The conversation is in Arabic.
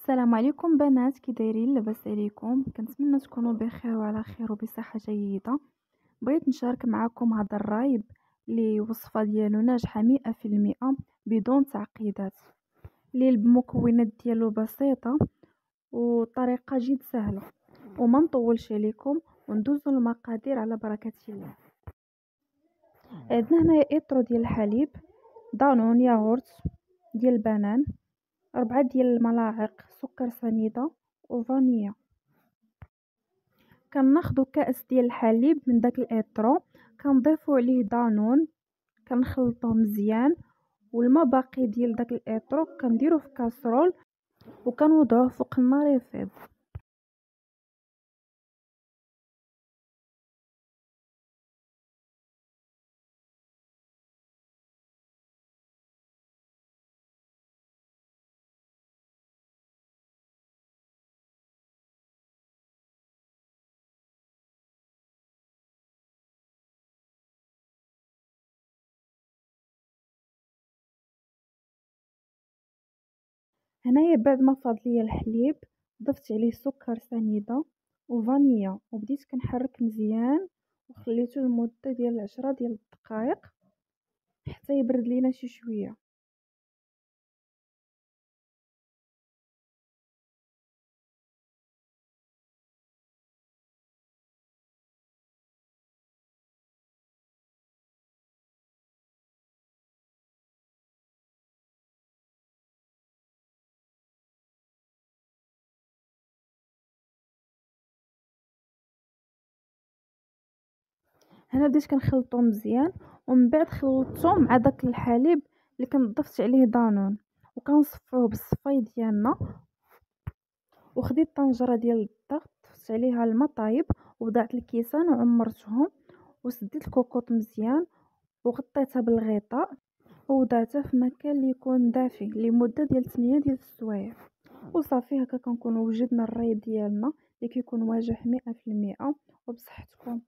السلام عليكم بنات، كي دايرين؟ لاباس عليكم؟ كنتمنى تكونوا بخير وعلى خير وبصحه جيده. بغيت نشارك معكم هذا الرايب اللي وصفه ديالو ناجحه 100% بدون تعقيدات، اللي المكونات ديالو بسيطه وطريقه جد سهله. وما نطولش عليكم وندوزو المقادير على بركه الله. عندنا هنايا اطرو ديال الحليب، دانون، ياغورت ديال البنان، 4 ديال الملاعق سكر سنيده وفانيليا. كناخدو كأس ديال الحليب من داك الاترو، كنضيفو عليه دانون، كنخلطوه مزيان، والما باقي ديال داك الاترو كنديروه في كاسرول وكنوضعوه فوق النار يفيض. هنايا بعد ما فاض ليا الحليب ضفت عليه سكر سنيده وفانيليا، وبديت كنحرك مزيان وخليته لمده ديال 10 ديال الدقائق حتى يبرد لينا شي شويه. هنا بديت كنخلطو مزيان، ومن بعد خلطته مع داك الحليب اللي كنت ضفت عليه دانون، وكنصفوه بالصفاي ديالنا. وخديت طنجره ديال الضغط ضفت عليها الماء طايب ووضعت الكيسان وعمرتهم، وسديت الكوكوط مزيان وغطيتها بالغطاء، ووضعتها في مكان اللي يكون دافي لمده ديال 8 ديال السوايع. وصافي هكا كنكونوا وجدنا الرايب ديالنا اللي كيكون واجح 100% وبصحتكم.